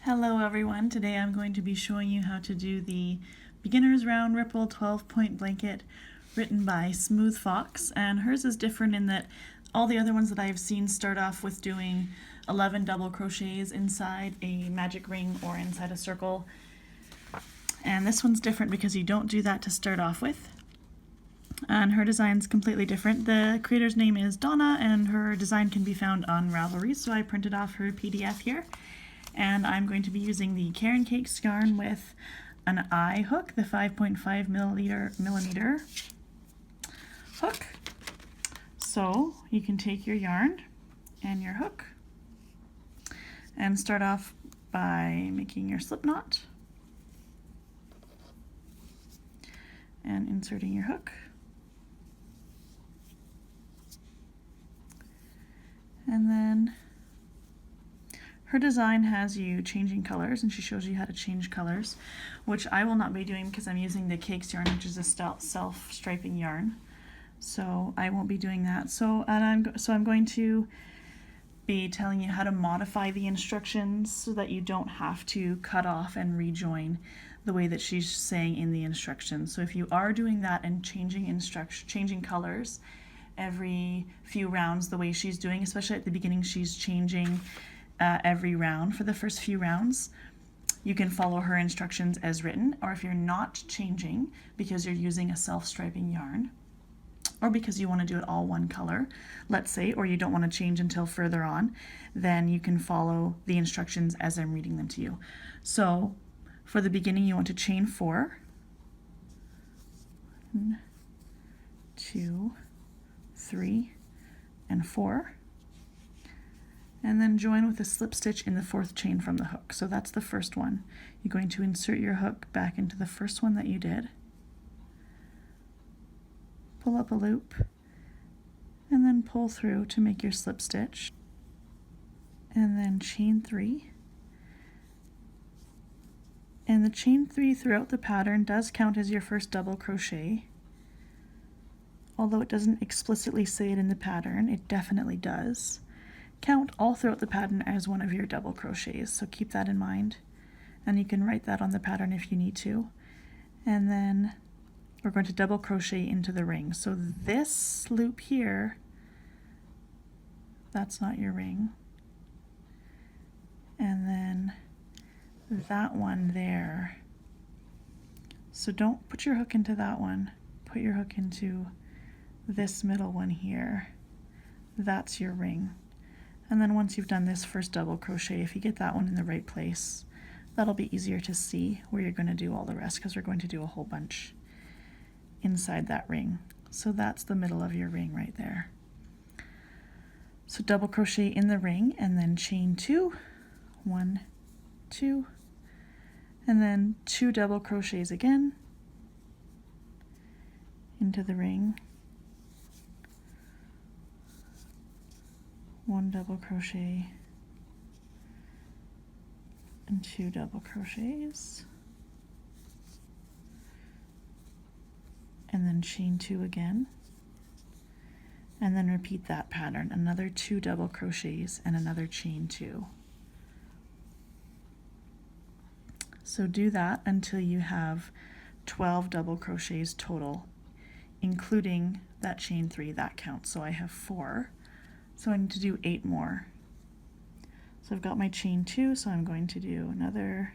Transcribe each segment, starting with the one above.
Hello everyone, today I'm going to be showing you how to do the Beginner's Round Ripple 12-point blanket written by SmoothFox, and hers is different in that all the other ones that I've seen start off with doing 11 double crochets inside a magic ring or inside a circle, and this one's different because you don't do that to start off with. And her design's completely different. The creator's name is Donna and her design can be found on Ravelry, so I printed off her PDF here. And I'm going to be using the Karen Cakes yarn with an eye hook, the 5.5 millimeter hook. So you can take your yarn and your hook and start off by making your slip knot and inserting your hook. And then her design has you changing colors, and she shows you how to change colors, which I will not be doing because I'm using the Cakes yarn, which is a self-striping yarn. So I won't be doing that. So I'm going to be telling you how to modify the instructions so that you don't have to cut off and rejoin the way that she's saying in the instructions. So if you are doing that and changing colors every few rounds the way she's doing, especially at the beginning she's changing every round for the first few rounds, you can follow her instructions as written. Or if you're not changing because you're using a self-striping yarn, or because you want to do it all one color, let's say, or you don't want to change until further on, then you can follow the instructions as I'm reading them to you. So for the beginning you want to chain 4, 1, 2, 3, and 4. And then join with a slip stitch in the 4th chain from the hook. So that's the first one. You're going to insert your hook back into the first one that you did, pull up a loop, and then pull through to make your slip stitch, and then chain 3. And the chain 3 throughout the pattern does count as your first double crochet. Although it doesn't explicitly say it in the pattern, it definitely does count all throughout the pattern as one of your double crochets, so keep that in mind, and you can write that on the pattern if you need to. And then we're going to double crochet into the ring. So this loop here, that's not your ring, and then that one there, so don't put your hook into that one, put your hook into this middle one here. That's your ring. And then once you've done this first double crochet, if you get that one in the right place, that'll be easier to see where you're going to do all the rest, because we're going to do a whole bunch inside that ring. So that's the middle of your ring right there. So double crochet in the ring and then chain 2, 1, 2, and then 2 double crochets again into the ring, 1 double crochet and 2 double crochets, and then chain 2 again, and then repeat that pattern, another 2 double crochets and another chain 2. So do that until you have 12 double crochets total, including that chain 3, that counts. So I have 4. So I need to do 8 more. So I've got my chain 2, so I'm going to do another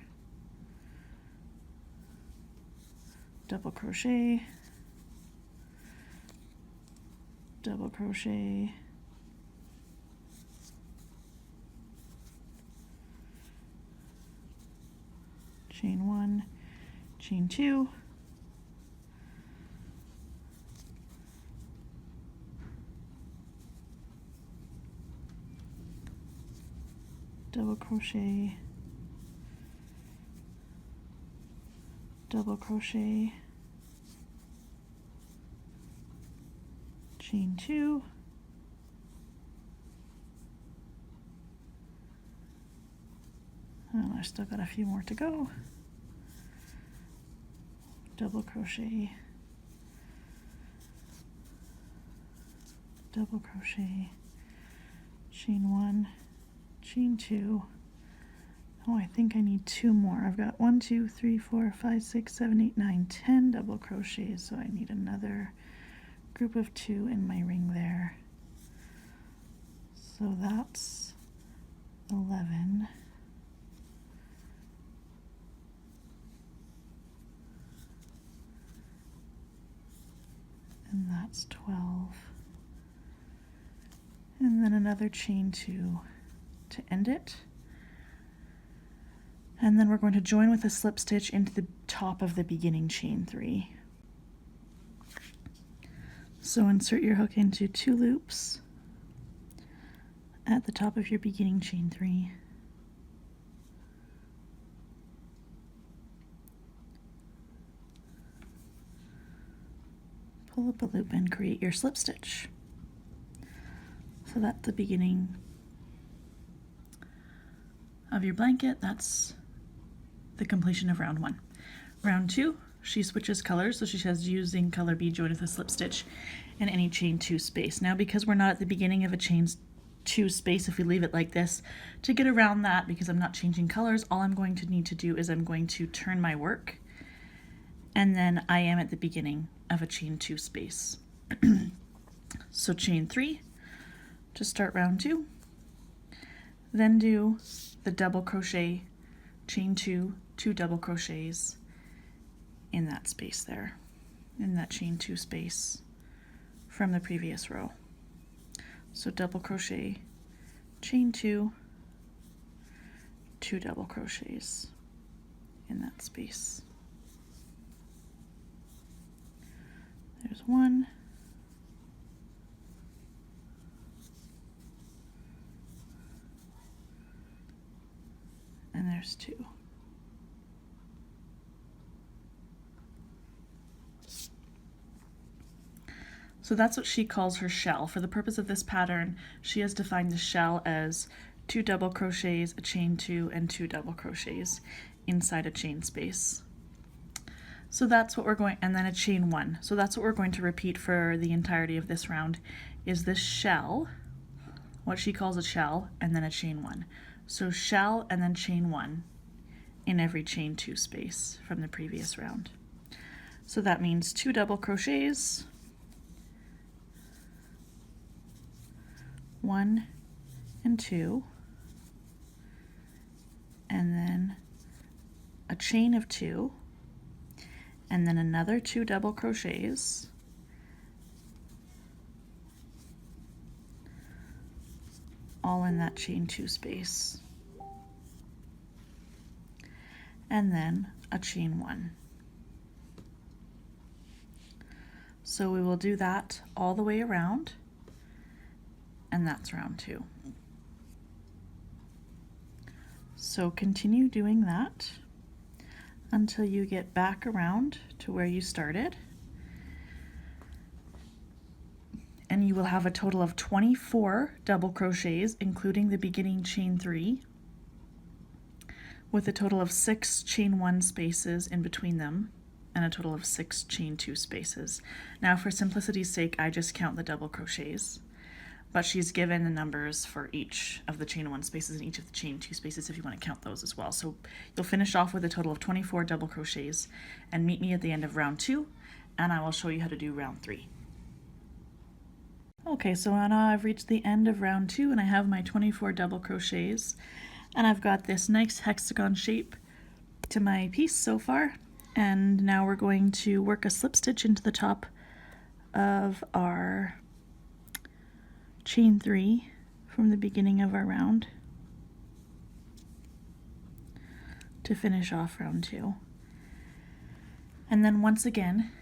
double crochet, double crochet, chain 1, chain 2, double crochet, double crochet, chain 2, and I've still got a few more to go, double crochet, double crochet, chain 1, chain 2, Oh, I think I need 2 more. I've got 1, 2, 3, 4, 5, 6, 7, 8, 9, 10 double crochets, so I need another group of 2 in my ring there. So that's 11. And that's 12. And then another chain 2 to end it. And then we're going to join with a slip stitch into the top of the beginning chain 3. So insert your hook into 2 loops at the top of your beginning chain 3. Pull up a loop and create your slip stitch. So that's the beginning of your blanket. That's the completion of round 1. Round 2, she switches colors, so she says using color B, join with a slip stitch in any chain 2 space. Now, because we're not at the beginning of a chain 2 space, if we leave it like this, to get around that, because I'm not changing colors, all I'm going to need to do is I'm going to turn my work, and then I am at the beginning of a chain 2 space. So chain 3 to start round 2, then do the double crochet, chain 2, 2 double crochets in that space there, in that chain 2 space from the previous row. So double crochet, chain 2, 2 double crochets in that space. There's 1, and there's 2. So that's what she calls her shell. For the purpose of this pattern, she has defined the shell as 2 double crochets, a chain 2, and 2 double crochets inside a chain space. So that's what we're going, and then a chain 1. So that's what we're going to repeat for the entirety of this round, is this shell, what she calls a shell, and then a chain 1. So shell and then chain 1 in every chain 2 space from the previous round. So that means 2 double crochets, 1 and 2, and then a chain of 2, and then another 2 double crochets, all in that chain 2 space, and then a chain 1. So we will do that all the way around, and that's round 2. So continue doing that until you get back around to where you started, and you will have a total of 24 double crochets, including the beginning chain 3, with a total of 6 chain 1 spaces in between them, and a total of 6 chain 2 spaces. Now, for simplicity's sake, I just count the double crochets, but she's given the numbers for each of the chain 1 spaces and each of the chain 2 spaces if you want to count those as well. So you'll finish off with a total of 24 double crochets, and meet me at the end of round 2, and I will show you how to do round 3. Okay, so now I've reached the end of round 2, and I have my 24 double crochets, and I've got this nice hexagon shape to my piece so far. And now we're going to work a slip stitch into the top of our chain 3 from the beginning of our round to finish off round 2. And then once again,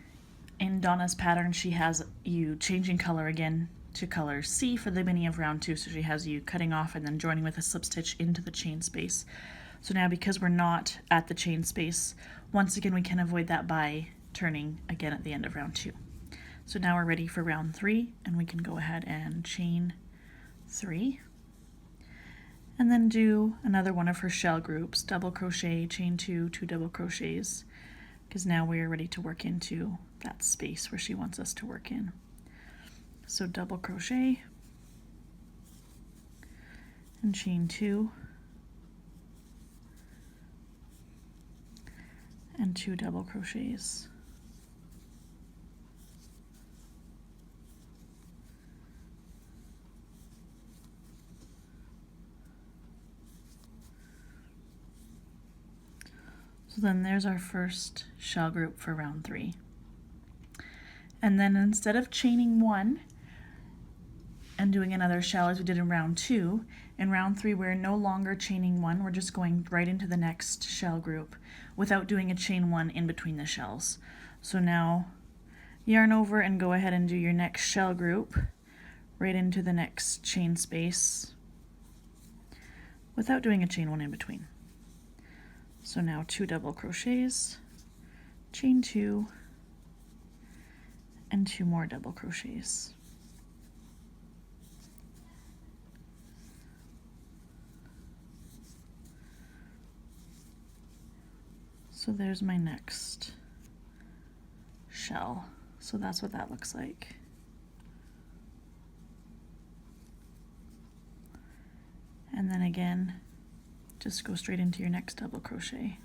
in Donna's pattern, she has you changing color again to color C for the beginning of round 2, so she has you cutting off and then joining with a slip stitch into the chain space. So now, because we're not at the chain space, once again we can avoid that by turning again at the end of round 2. So now we're ready for round 3, and we can go ahead and chain 3, and then do another one of her shell groups, double crochet, chain 2, 2 double crochets, because now we are ready to work into that space where she wants us to work in. So double crochet and chain 2, and 2 double crochets. So then there's our first shell group for round 3. And then instead of chaining 1 and doing another shell as we did in round 2, in round 3 we're no longer chaining 1, we're just going right into the next shell group without doing a chain 1 in between the shells. So now yarn over and go ahead and do your next shell group right into the next chain space without doing a chain 1 in between. So now 2 double crochets, chain 2, and 2 more double crochets. So there's my next shell. So that's what that looks like. And then again, just go straight into your next double crochet.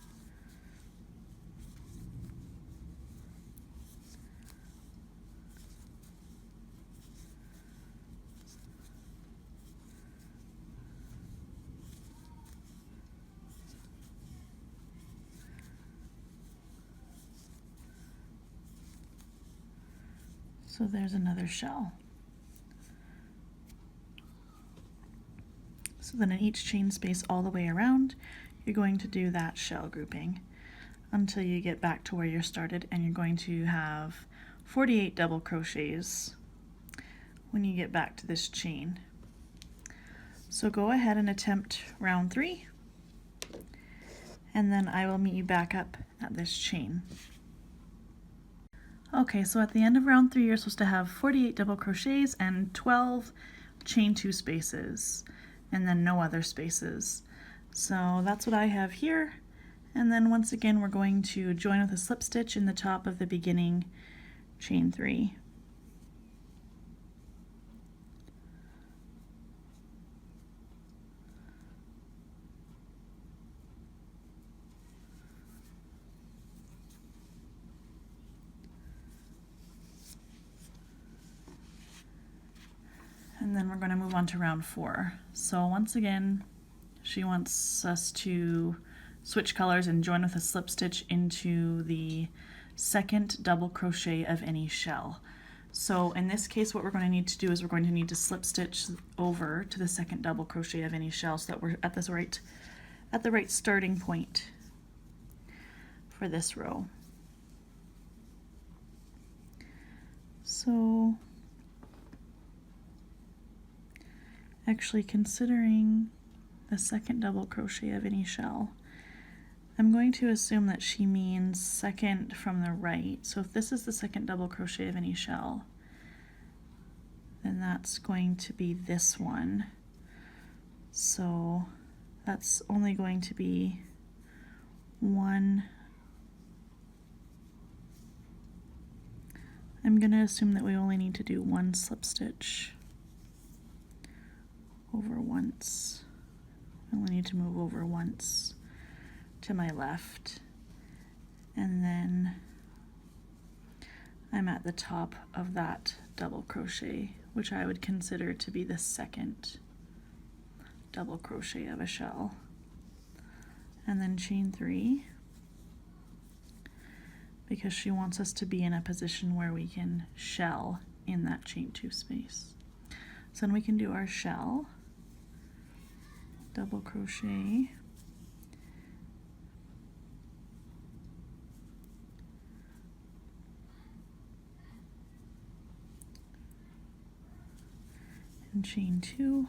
So there's another shell. So then in each chain space all the way around, you're going to do that shell grouping until you get back to where you started, and you're going to have 48 double crochets when you get back to this chain. So go ahead and attempt round 3, and then I will meet you back up at this chain. Okay, so at the end of round 3 you're supposed to have 48 double crochets and 12 chain 2 spaces, and then no other spaces. So that's what I have here. And then once again we're going to join with a slip stitch in the top of the beginning chain 3. And then we're going to move on to round 4. So once again, she wants us to switch colors and join with a slip stitch into the second double crochet of any shell. So in this case, what we're going to need to do is we're going to need to slip stitch over to the second double crochet of any shell so that we're at the right starting point for this row. So actually, considering the second double crochet of any shell, I'm going to assume that she means second from the right. So if this is the second double crochet of any shell, then that's going to be this one. So that's only going to be 1. I'm going to assume that we only need to do 1 slip stitch over once. I only need to move over once to my left, and then I'm at the top of that double crochet, which I would consider to be the second double crochet of a shell, and then chain 3, because she wants us to be in a position where we can shell in that chain 2 space. So then we can do our shell, double crochet, and chain 2,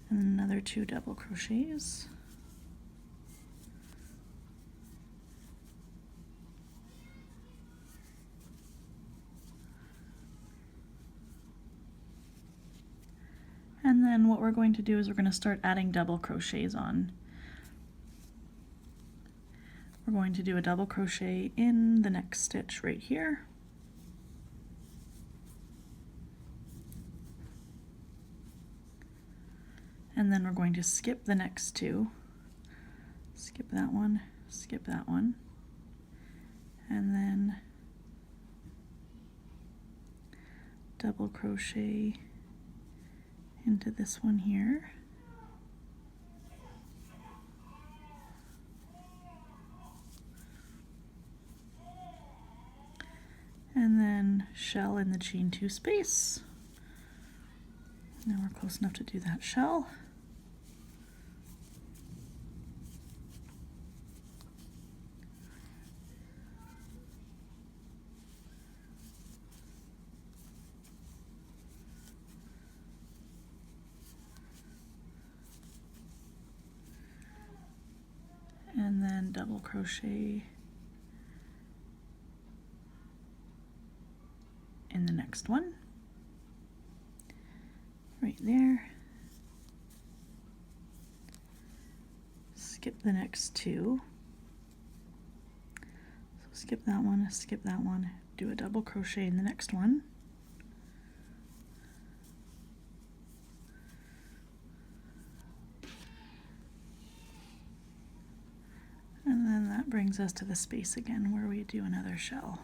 and another 2 double crochets, and then what we're going to do is we're going to start adding double crochets on. We're going to do a double crochet in the next stitch right here, and then we're going to skip the next 2, skip that one, skip that one, and then double crochet into this one here, and then shell in the chain 2 space. Now we're close enough to do that shell. And then double crochet in the next one, right there. Skip the next 2. So skip that one, do a double crochet in the next one. And then that brings us to the space again where we do another shell.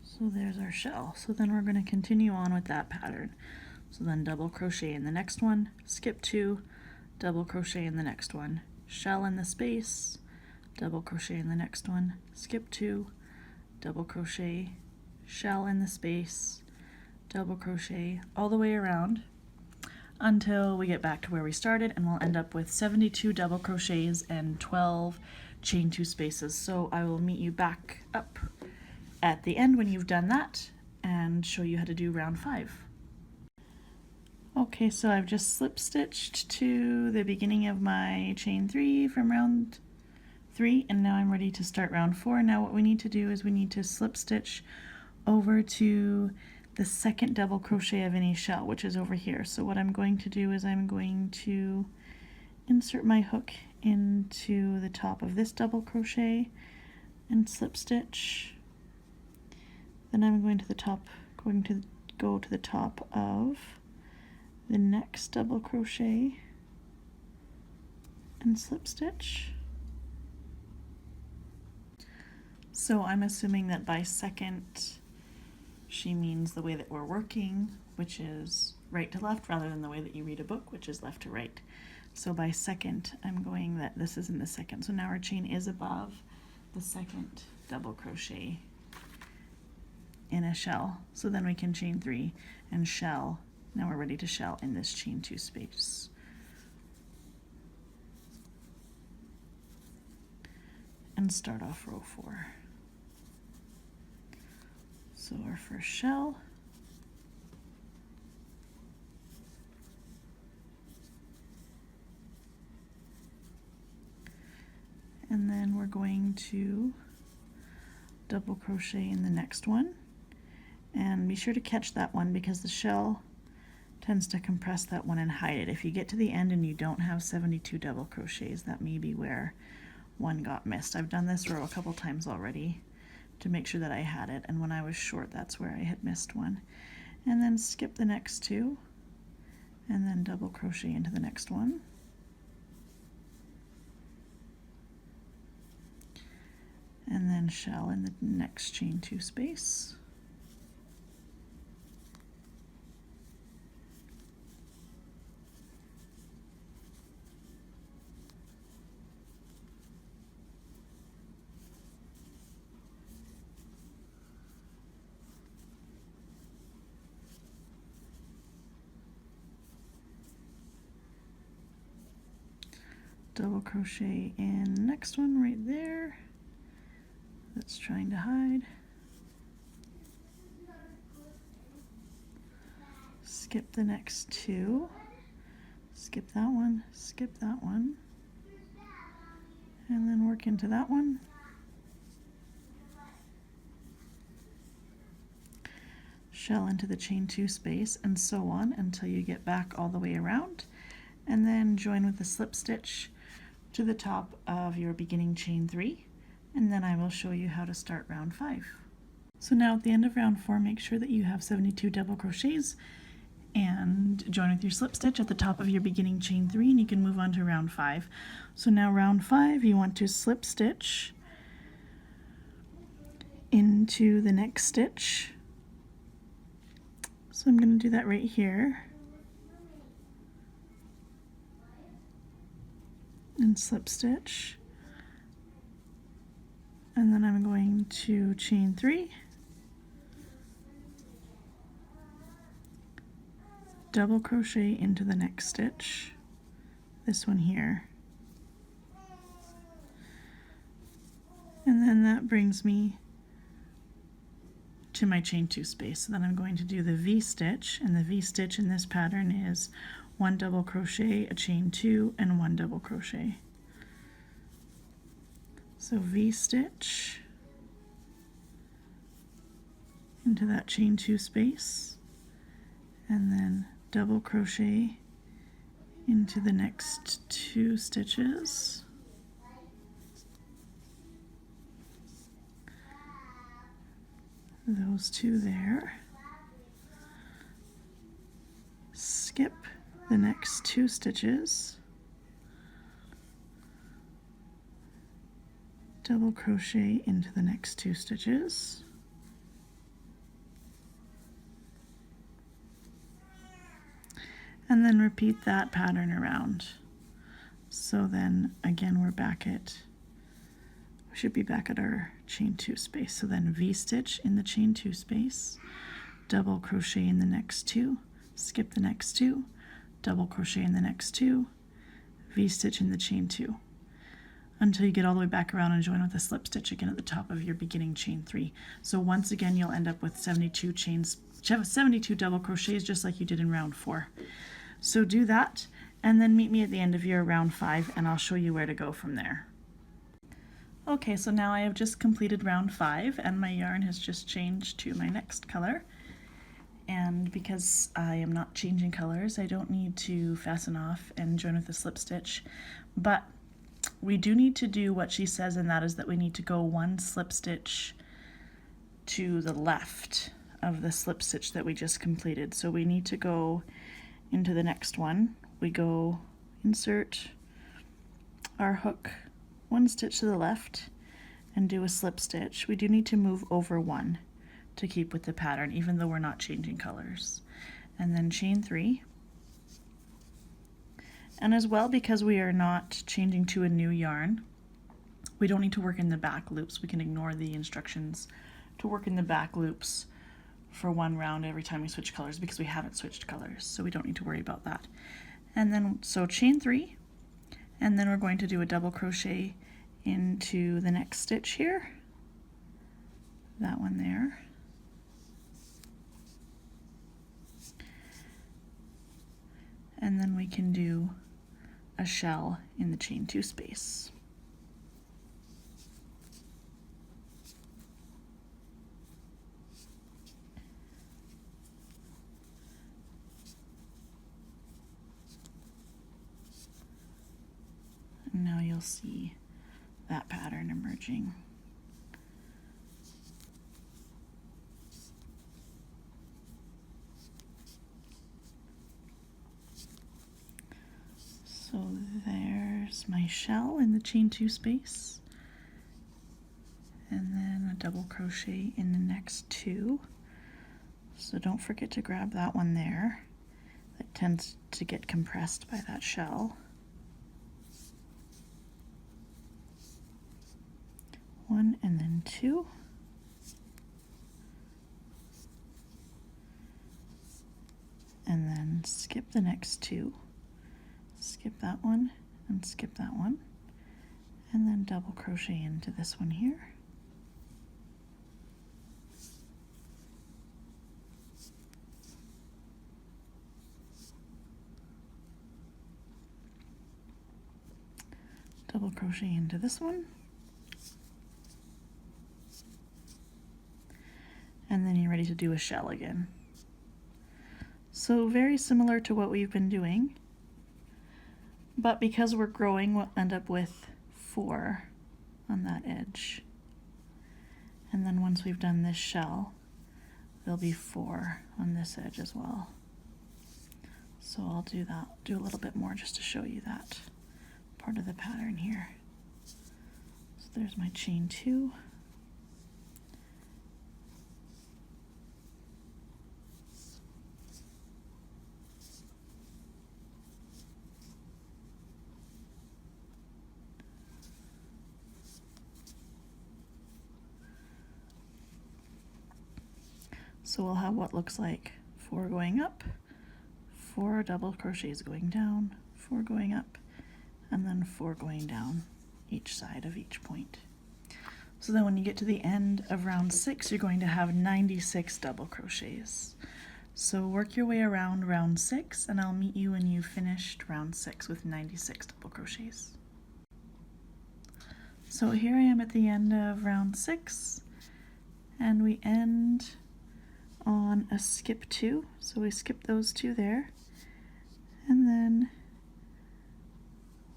So there's our shell. So then we're going to continue on with that pattern. So then double crochet in the next one, skip 2, double crochet in the next one, shell in the space, double crochet in the next one, skip 2, double crochet, shell in the space, double crochet all the way around until we get back to where we started, and we'll end up with 72 double crochets and 12 chain 2 spaces. So I will meet you back up at the end when you've done that and show you how to do round 5. Okay, so I've just slip stitched to the beginning of my chain 3 from round 3, and now I'm ready to start round 4. Now what we need to do is we need to slip stitch over to the second double crochet of any shell, which is over here. So what I'm going to do is I'm going to insert my hook into the top of this double crochet and slip stitch. Then I'm going to go to the top of the next double crochet and slip stitch. So I'm assuming that by second she means the way that we're working, which is right to left, rather than the way that you read a book, which is left to right. So by second, I'm going that this is in the second. So now our chain is above the second double crochet in a shell. So then we can chain 3 and shell. Now we're ready to shell in this chain 2 space. And start off row 4. So our first shell. And then we're going to double crochet in the next one. And be sure to catch that one because the shell tends to compress that one and hide it. If you get to the end and you don't have 72 double crochets, that may be where one got missed. I've done this row a couple times already to make sure that I had it, and when I was short, that's where I had missed one. And then skip the next 2, and then double crochet into the next one. And then shell in the next chain 2 space. Double crochet in the next one right there that's trying to hide. Skip the next 2, skip that one, and then work into that one. Shell into the chain 2 space, and so on until you get back all the way around. and then join with the slip stitch to the top of your beginning chain 3, and then I will show you how to start round 5. So now at the end of round 4, make sure that you have 72 double crochets and join with your slip stitch at the top of your beginning chain 3, and you can move on to round 5. So now round 5, you want to slip stitch into the next stitch. So I'm going to do that right here and slip stitch, and then I'm going to chain 3, double crochet into the next stitch, this one here, and then that brings me to my chain 2 space. So then I'm going to do the V stitch, and the V stitch in this pattern is 1 double crochet, a chain 2, and 1 double crochet. So V stitch into that chain 2 space, and then double crochet into the next 2 stitches, those 2 there, skip the next 2 stitches, double crochet into the next 2 stitches, and then repeat that pattern around. So then again we should be back at our chain 2 space. So then V stitch in the chain 2 space, double crochet in the next 2, skip the next 2, double crochet in the next 2, V stitch in the chain 2, until you get all the way back around and join with a slip stitch again at the top of your beginning chain 3. So once again you'll end up with 72 double crochets, just like you did in round 4. So do that, and then meet me at the end of your round 5, and I'll show you where to go from there. Okay, so now I have just completed round 5, and my yarn has just changed to my next color. And because I am not changing colors, I don't need to fasten off and join with a slip stitch. But we do need to do what she says, and that is that we need to go 1 slip stitch to the left of the slip stitch that we just completed. So we need to go into the next one. We go insert our hook 1 stitch to the left and do a slip stitch. We do need to move over 1 to keep with the pattern, even though we're not changing colors. And then chain 3. And as well, because we are not changing to a new yarn, we don't need to work in the back loops. We can ignore the instructions to work in the back loops for 1 round every time we switch colors, because we haven't switched colors, so we don't need to worry about that. And then so chain 3, and then we're going to do a double crochet into the next stitch here, that one there, and then we can do a shell in the chain 2 space. And now you'll see that pattern emerging. So there's my shell in the chain 2 space, and then a double crochet in the next 2. So don't forget to grab that one there. That tends to get compressed by that shell. 1 and then 2. And then skip the next 2. Skip that one and skip that one. And then double crochet into this one here. Double crochet into this one. And then you're ready to do a shell again. So very similar to what we've been doing, but because we're growing, we'll end up with 4 on that edge. And then once we've done this shell, there'll be 4 on this edge as well. So I'll do a little bit more just to show you that part of the pattern here. So there's my chain 2. So we'll have what looks like 4 going up, 4 double crochets going down, 4 going up, and then 4 going down each side of each point. So then when you get to the end of round 6, you're going to have 96 double crochets. So work your way around round 6, and I'll meet you when you've finished round 6 with 96 double crochets. So here I am at the end of round 6, and we end on a skip 2, so we skip those 2 there, and then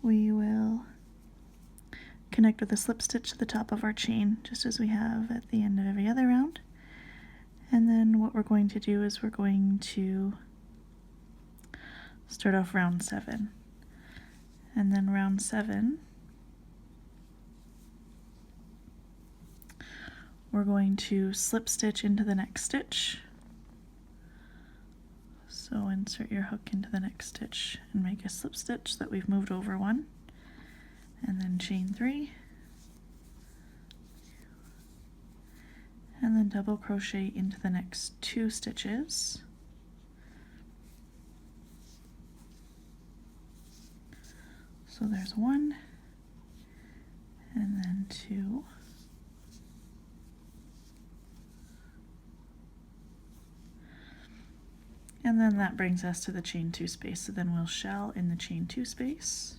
we will connect with a slip stitch to the top of our chain, just as we have at the end of every other round. And then what we're going to do is we're going to start off round 7, and then round 7 we're going to slip stitch into the next stitch. So insert your hook into the next stitch and make a slip stitch that we've moved over 1, and then chain 3, and then double crochet into the next 2 stitches. So there's 1, and then 2. And then that brings us to the chain 2 space. So then we'll shell in the chain 2 space.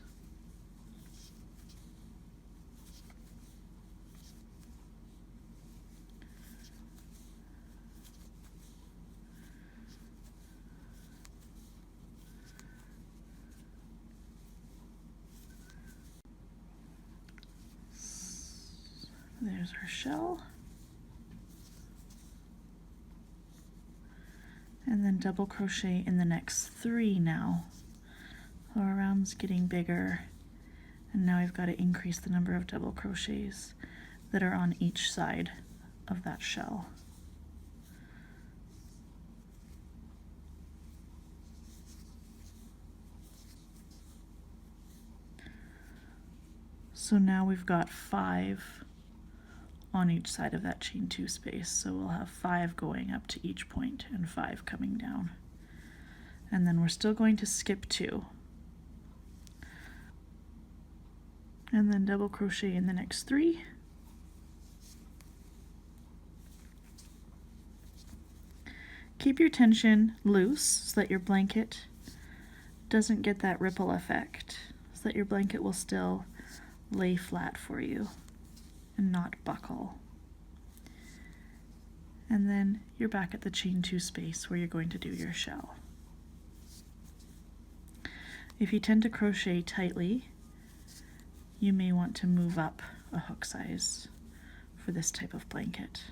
There's our shell. And then double crochet in the next 3 now. So our round's getting bigger, and now we've got to increase the number of double crochets that are on each side of that shell. So now we've got 5 on each side of that chain 2 space, so we'll have 5 going up to each point and 5 coming down. And then we're still going to skip 2, and then double crochet in the next 3, keep your tension loose so that your blanket doesn't get that ripple effect, so that your blanket will still lay flat for you and not buckle. And then you're back at the chain 2 space where you're going to do your shell. If you tend to crochet tightly, you may want to move up a hook size for this type of blanket.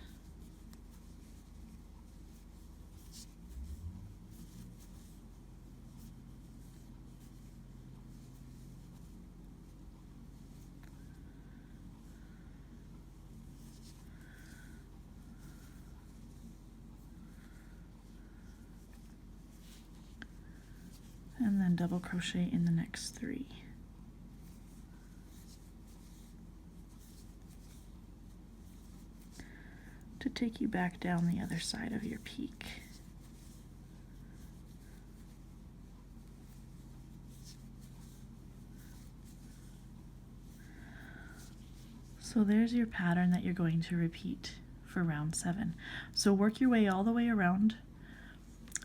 And then double crochet in the next 3. To take you back down the other side of your peak. So there's your pattern that you're going to repeat for round 7. So work your way all the way around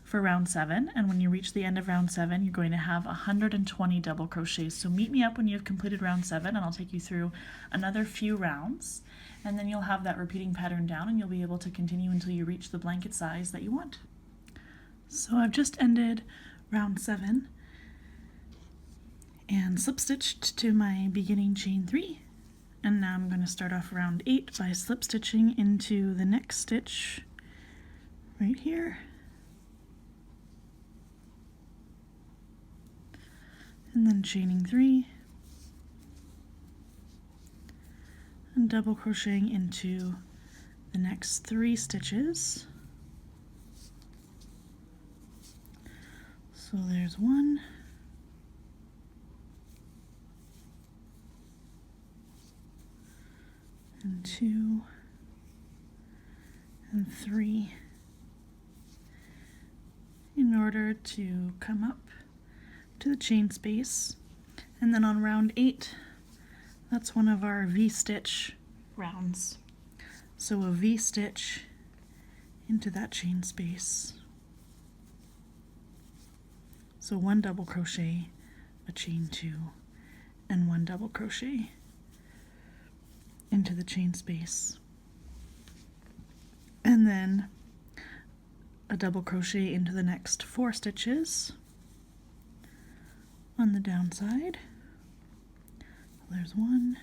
for round 7, and when you reach the end of round 7, you're going to have 120 double crochets. So meet me up when you've completed round 7, and I'll take you through another few rounds, and then you'll have that repeating pattern down, and you'll be able to continue until you reach the blanket size that you want. So I've just ended round 7, and slip stitched to my beginning chain 3. And now I'm going to start off round 8 by slip stitching into the next stitch right here. And then chaining 3 and double crocheting into the next 3 stitches. So there's 1, and 2, and 3, in order to come up to the chain space. And then on round 8, that's one of our V-stitch rounds. So a V-stitch into that chain space. So 1 double crochet, a chain 2, and 1 double crochet into the chain space. And then a double crochet into the next 4 stitches on the downside. There's 1,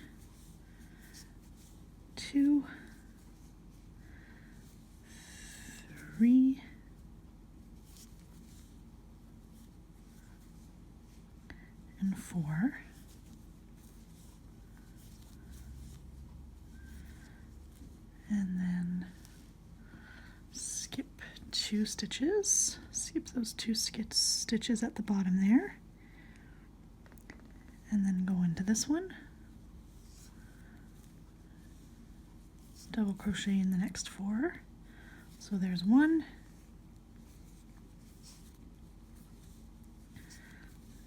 2, 3, and 4. And then skip 2 stitches, skip those 2 stitches at the bottom there, and then go into this one, double crochet in the next 4. So there's 1,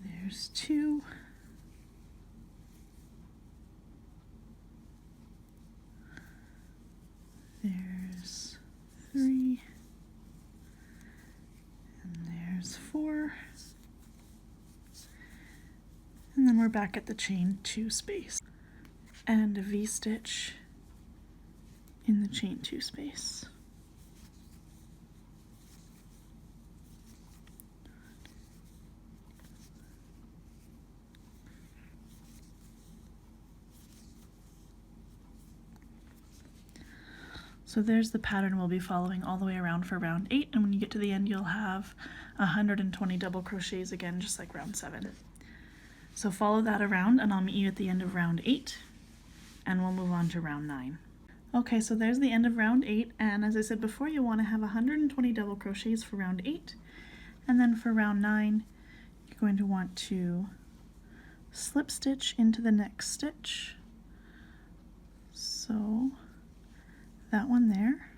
there's 2, there's 3, and there's 4, and then we're back at the chain 2 space, and a V-stitch in the chain 2 space. So there's the pattern we'll be following all the way around for round 8, and when you get to the end you'll have 120 double crochets again, just like round 7. So follow that around and I'll meet you at the end of round 8, and we'll move on to round 9. Okay, so there's the end of round 8, and as I said before, you want to have 120 double crochets for round 8, and then for round 9 you're going to want to slip stitch into the next stitch. So that one there,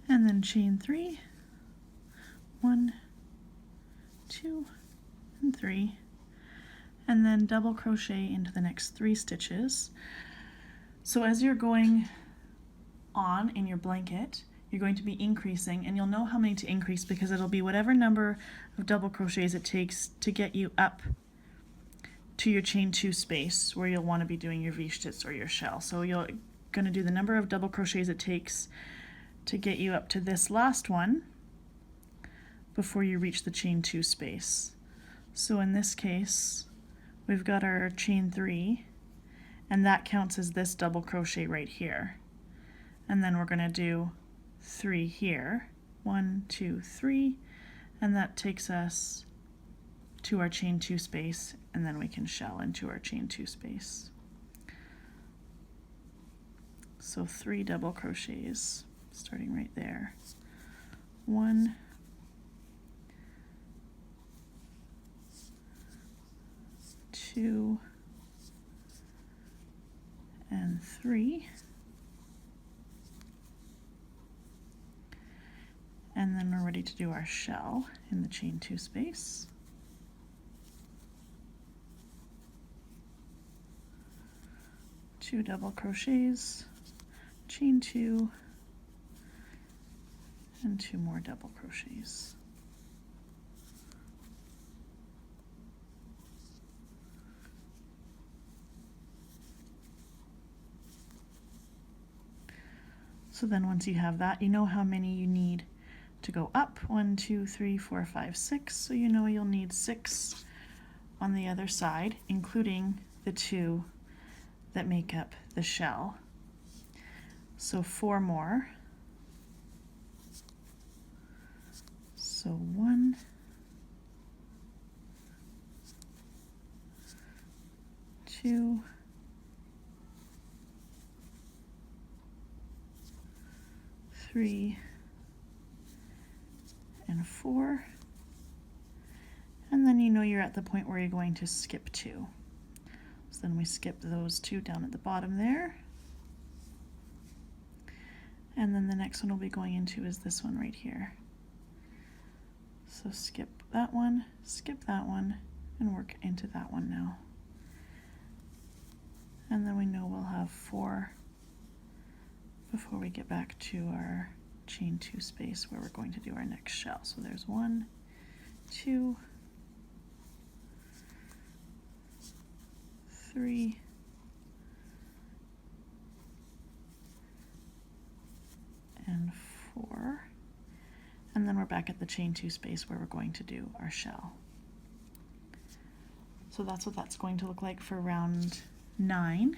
and then chain 3, 1, 2, and 3, and then double crochet into the next 3 stitches. So as you're going on in your blanket, you're going to be increasing, and you'll know how many to increase because it'll be whatever number of double crochets it takes to get you up to your chain 2 space where you'll want to be doing your V-stitch or your shell. So you're going to do the number of double crochets it takes to get you up to this last one before you reach the chain 2 space. So in this case we've got our chain 3, and that counts as this double crochet right here, and then we're going to do 3 here, 1, 2, 3, and that takes us to our chain 2 space, and then we can shell into our chain 2 space. So 3 double crochets starting right there. 1, 2, and 3, and then we're ready to do our shell in the chain 2 space. 2 double crochets, chain 2, and 2 more double crochets. So then once you have that, you know how many you need to go up. 1, 2, 3, 4, 5, 6. So you know you'll need 6 on the other side, including the 2 that make up the shell. So 4 more. So 1, 2, 3, and 4. And then you know you're at the point where you're going to skip 2. So then we skip those 2 down at the bottom there. And then the next one we'll be going into is this one right here. So skip that one, and work into that one now. And then we know we'll have 4 before we get back to our chain 2 space where we're going to do our next shell. So there's 1, 2, 3, and 4. And then we're back at the chain 2 space where we're going to do our shell. So that's what that's going to look like for round 9.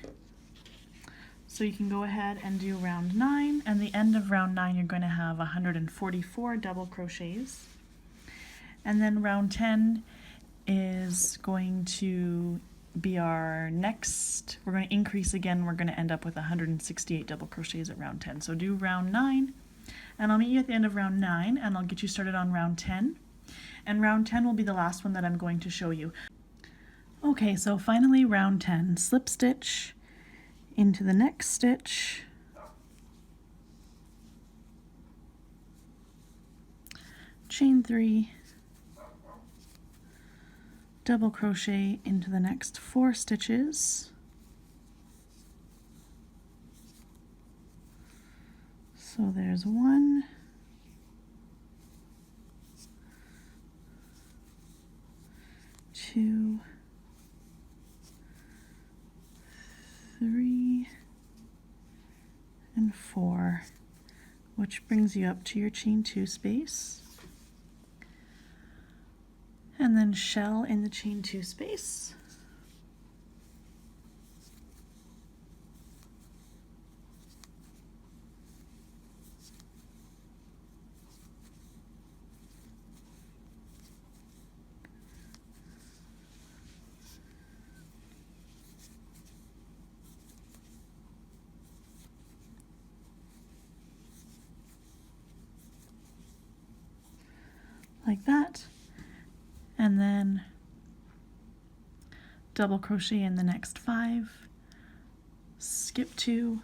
So you can go ahead and do round 9, and the end of round 9 you're going to have 144 double crochets. And then round 10 is going to be our next, we're going to increase again, we're going to end up with 168 double crochets at round 10. So do round 9, and I'll meet you at the end of round 9, and I'll get you started on round 10. And round 10 will be the last one that I'm going to show you. Okay, so finally round 10, slip stitch into the next stitch, chain 3, double crochet into the next 4 stitches, so there's 1, 2, 3, and 4, which brings you up to your chain 2 space, and then shell in the chain 2 space, like that, and then double crochet in the next 5, skip 2,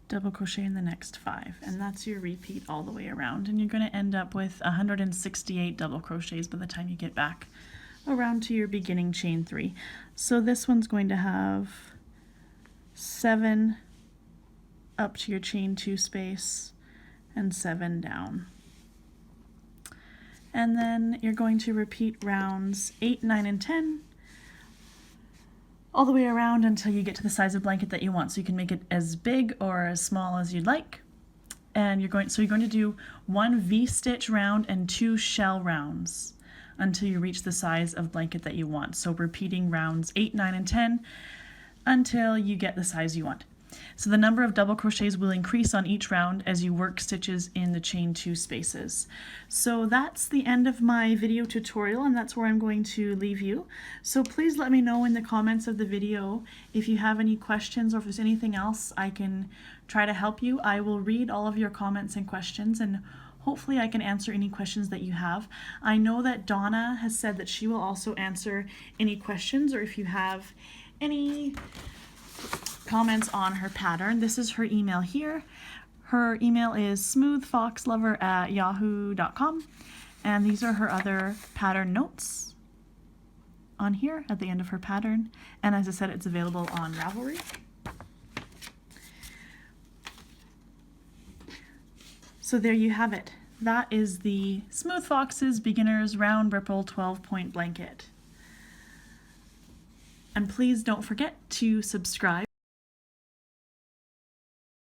double crochet in the next 5, and that's your repeat all the way around, and you're going to end up with 168 double crochets by the time you get back around to your beginning chain 3. So this one's going to have 7 up to your chain 2 space and 7 down. And then you're going to repeat rounds 8, 9, and 10 all the way around until you get to the size of blanket that you want. So you can make it as big or as small as you'd like. And you're going to do 1 V-stitch round and 2 shell rounds until you reach the size of blanket that you want. So repeating rounds 8, 9, and 10 until you get the size you want. So the number of double crochets will increase on each round as you work stitches in the chain 2 spaces. So that's the end of my video tutorial, and that's where I'm going to leave you. So please let me know in the comments of the video if you have any questions or if there's anything else I can try to help you. I will read all of your comments and questions, and hopefully I can answer any questions that you have. I know that Donna has said that she will also answer any questions, or if you have any comments on her pattern. This is her email here. Her email is smoothfoxlover@yahoo.com, and these are her other pattern notes on here at the end of her pattern, and as I said, it's available on Ravelry. So there you have it. That is the Smooth Fox's Beginner's Round Ripple 12-point blanket. And please don't forget to subscribe.